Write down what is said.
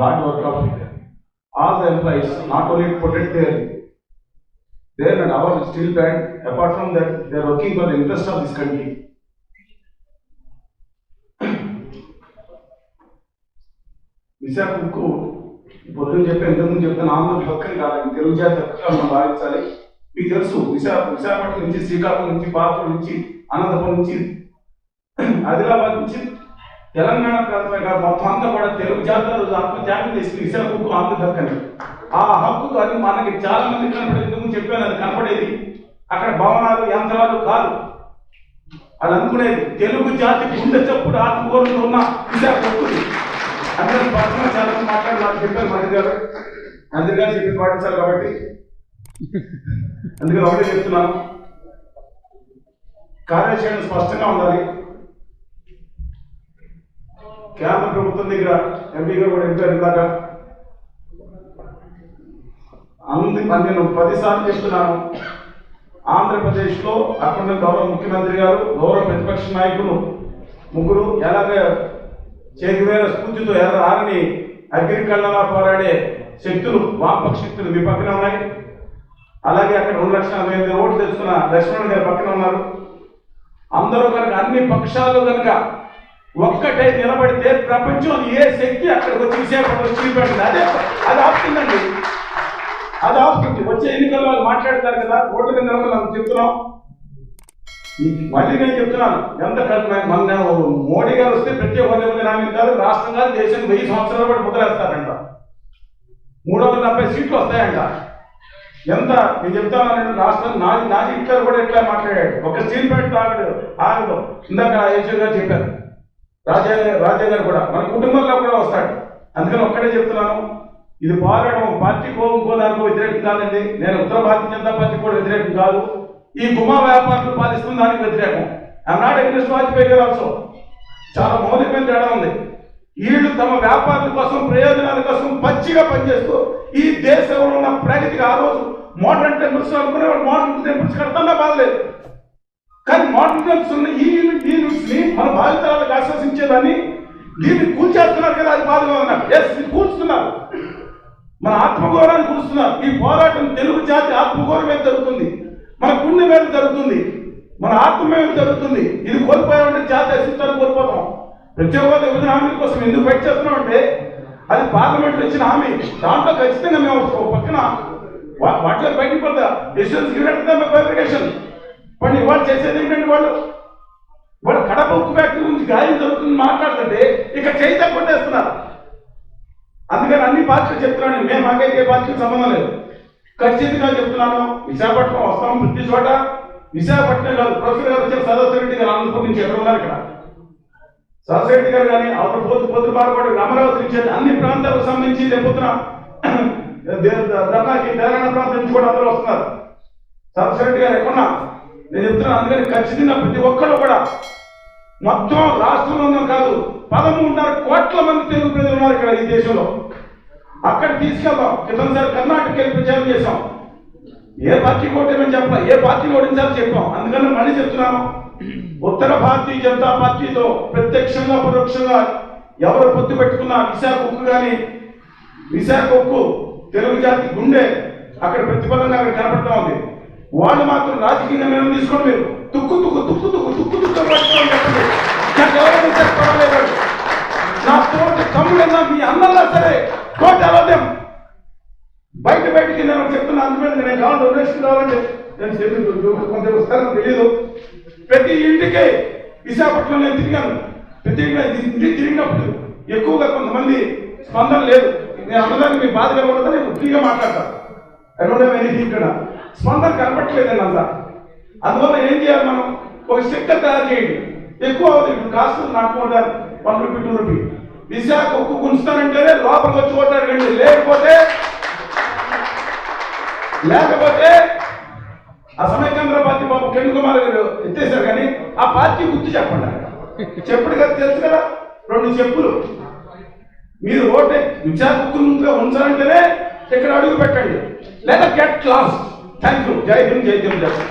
hard work of all the employees, not only to protect their and our steel plant. Apart from that, they are working for the interest of this country. విశాఖకు పొద్దున్న చెప్పి ఎంతమంది చెప్తాను, ఆంధ్ర హక్కుని కాదండి, తెలుగు జాతి హక్కుగా మనం భావించాలి. మీకు తెలుసు, విశాఖపట్నం నుంచి, శ్రీకాకుళం నుంచి, పాలకొల్లు నుంచి, అనంతపురం నుంచి, ఆదిలాబాద్ నుంచి తెలంగాణ ప్రాంతమే కాదు మొత్తం అంతా కూడా తెలుగు జాతర రోజు ఆత్మత్యాగం చేసి విశాఖకు ఆంధ్ర హక్కని. ఆ హక్కు అది మనకి చాలా మంది కనపడేది. చెప్పాను, అది కనపడేది అక్కడ భవనాలు, యంత్రాలు కాదు. అది అనుకునేది తెలుగు జాతి గుండె చప్పుడు ఆత్మగౌరవంలో ఉన్న విశాఖ హక్కుది. అందరూ పర్సనల్ చాలా మాట్లాడాలి చెప్పారు మంత్రి గారు చెప్పి పాటించాలి కాబట్టి అందుకని ఒకటే చెప్తున్నాను, కార్యాచరణ స్పష్టంగా ఉండాలి. కేంద్ర ప్రభుత్వం దగ్గర ఎంపీ గారు కూడా ఎంపారు ఇందాక. నేను 10 సార్లు చెప్తున్నాను, ఆంధ్రప్రదేశ్లో అక్కడ గౌరవ ముఖ్యమంత్రి గారు, గౌరవ ప్రతిపక్ష నాయకులు ముగ్గురు ఎలాగ చేతివేల స్ఫూర్తితో ఆరని అగ్రికల్లా పోరాడే శక్తులు, వామపక్ష శక్తులు మీ పక్కన ఉన్నాయి. అలాగే అక్కడ 2,40,000 ఓట్లు తెచ్చుకున్న లక్ష్మణ్ గారి పక్కన ఉన్నారు. అందరూ కనుక అన్ని పక్షాలు కనుక ఒక్కటే నిలబడితే ప్రపంచం ఏ శక్తి అక్కడికి వచ్చి విశాఖపట్నం చూపెట్టింది అది ఆపుతుందండి. అది ఆపుతుంది. వచ్చే ఎన్నికల్లో వాళ్ళు మాట్లాడతారు కదా, ఓట్ల మీద మనం చెప్తున్నాం. మళ్ళీ నేను చెప్తున్నాను, ఎంత మన మోడీ గారు వస్తే ప్రత్యేక హోదా నామిస్తారు, రాష్ట్రం కాదు దేశం 1000 సంవత్సరాలు కూడా ముద్రేస్తారంట. 370 సీట్లు వస్తాయంట. ఎంత నేను చెప్తాను, రాష్ట్రం నాది హిట్లర్ కూడా ఇట్లా మాట్లాడాడు. ఒక స్టీల్ ప్లాంట్ ఆగదు. ఇందాక యశ్వర్ గారు చెప్పారు, రాజా గారు కూడా మన కుటుంబంలో కూడా వస్తాడు. అందుకని ఒక్కటే చెప్తున్నాను, ఇది పోరాటం పార్టీకో ఇంకోదానికో వ్యతిరేకం కాదండి. నేను ఉత్తర భారతీయ జనతా పార్టీ కూడా వ్యతిరేకం కాదు. ఈ గుమా వ్యాపారులు పాలిస్తున్న దానికి వ్యతిరేకం. ఐఎమ్ నాట్ అగైన్స్ట్ వాజ్పేయి గారు ఆల్సో. చాలా మౌలికమైన తేడా ఉంది. వీళ్ళు తమ వ్యాపారుల కోసం, ప్రయోజనాల కోసం పచ్చిగా పనిచేస్తూ ఈ దేశంలో ఉన్న ప్రగతికి ఆ రోజు మోడర్న్ టెంపుల్స్ అనుకునే వాళ్ళు మోడర్న్ టెంపుల్స్ కడతాన్నా బాధలేదు. కానీ మోడర్న్ టెంపుల్స్ ఉన్న ఈ యూనిట్స్ని మన భావితరాలకు ఆశ్వసించేదాన్ని దీన్ని కూల్చేస్తున్నారు కదా, అది బాధగా ఉన్నారు. ఎస్, కూల్చుతున్నారు, మన ఆత్మగౌరవాన్ని కూల్చుతున్నారు. ఈ పోరాటం తెలుగు జాతి ఆత్మగౌరవం మీద జరుగుతుంది, మన పుణ్యం మీద జరుగుతుంది, మన ఆత్మ మీద జరుగుతుంది. ఇది కోల్పోయామంటే జాతి అస్తిత్వాన్ని కోల్పోతాం. ప్రత్యేక హోదా విభజన హామీ కోసం ఎందుకు ఫైట్ చేస్తున్నామంటే అది పార్లమెంట్లో ఇచ్చిన హామీ. దాంట్లో ఖచ్చితంగా మేము పక్కన వాటిలో బయటకు పోతా ఫ్యాబ్రికేషన్ పని వాళ్ళు చేసేది ఏంటంటే వాళ్ళు కడప ఉక్కు ఫ్యాక్టరీ గురించి గాయం జరుగుతుంది మాట్లాడుతుంటే ఇక చేయితే కొట్టేస్తున్నారు. అందుకని అన్ని పార్టీలు చెప్తున్నాను, మేము మాకైతే ఏ పార్టీకి సంబంధం లేదు. ఖచ్చితంగా చెప్తున్నాను, విశాఖపట్నం వస్తాం ప్రతి చోట. విశాఖపట్నం కాదు, ప్రొఫెసర్ గారు వచ్చారు, సదాశివరెడ్డి గారు అనంతపురం నుంచి ఎక్కడ ఉన్నారు ఇక్కడ, సదాశివరెడ్డి గారు కానీ అవతల పోతు బాలపాడు అమరావతి నుంచి అన్ని ప్రాంతాలకు సంబంధించి రేపొద్దున ధర్నాకి తెలంగాణ ప్రాంతం నుంచి కూడా అందరూ వస్తున్నారు. సదాశివరెడ్డి గారు ఎక్కడున్నా నేను చెప్తున్నాను. అందుకని ఖచ్చితంగా ప్రతి ఒక్కరు కూడా మొత్తం రాష్ట్రంలో ఉన్న కాదు 13.5 కోట్ల మంది తెలుగు ప్రజలు ఉన్నారు ఇక్కడ ఈ దేశంలో. అక్కడ తీసుకెళ్దాం. క్రితంసారి కర్ణాటక వెళ్ళి ప్రచారం చేశాం. ఏ పార్టీ ఓటేమని చెప్పాలి, ఏ పార్టీ ఓడించాలని చెప్పాం. అందుకని మళ్ళీ చెప్తున్నాను, ఉత్తర భారతీయ జనతా పార్టీతో ప్రత్యక్షంగా పరోక్షంగా ఎవరు పొత్తు పెట్టుకున్నా విశాఖ ఉక్కు కానీ, విశాఖ ఉక్కు తెలుగు జాతి గుండె అక్కడ ప్రతిఫలంగా అక్కడ కనపడతా ఉంది. వాళ్ళు మాత్రం రాజకీయంగా నిర్ణయం తీసుకోండి. మీరు తుక్కు పట్టుకోవాలి చెప్పండి. నాకు ఎవరైనా చెప్పలేదు, నా తోటి తమ్ముడన్నా మీ అన్నలా సరే కోటి అలదేం బయటికి నేను చెప్తున్నా. అందుకని నేను కావాలి డొనేషన్ కావాలంటే నేను కొంత వస్తానో తెలీదు. ప్రతి ఇంటికి విశాఖపట్నంలో నేను తిరిగాను. ప్రతి ఇంటికి తిరిగినప్పుడు ఎక్కువగా కొంతమంది స్పందన లేదు. నేను అన్నదానికి మీ బాధగా ఉండదని నేను ఫ్రీగా మాట్లాడతాను. ఇక్కడ స్పందన కనపట్టలేదండి అంతా. అందువల్ల ఏం చేయాలి, మనం ఒక స్టిక్కర్ తయారు చేయండి. ఎక్కువ అవుతుంది. ఇప్పుడు కాస్ట్ నాకు ₹1, ₹2. విశాఖ ఉక్కు గుంచుతానంటేనే లోపలికి వచ్చి ఓటాడకండి. లేకపోతే ఆ సమైక్యాంధ్ర పార్టీ బాబు కిరణ్ కుమార్ గారు ఎత్తేసారు. కానీ ఆ పార్టీ గుర్తు చెప్పండి. చెప్పుడు కదా, తెలుసు కదా, 2 చెప్పులు. మీరు ఓటే విశాఖ ఉక్కు ఉంచాలంటేనే ఇక్కడ అడుగు పెట్టండి, లేదా గెట్ లాస్ట్. Thank you. జై హింద్, జై జగన్.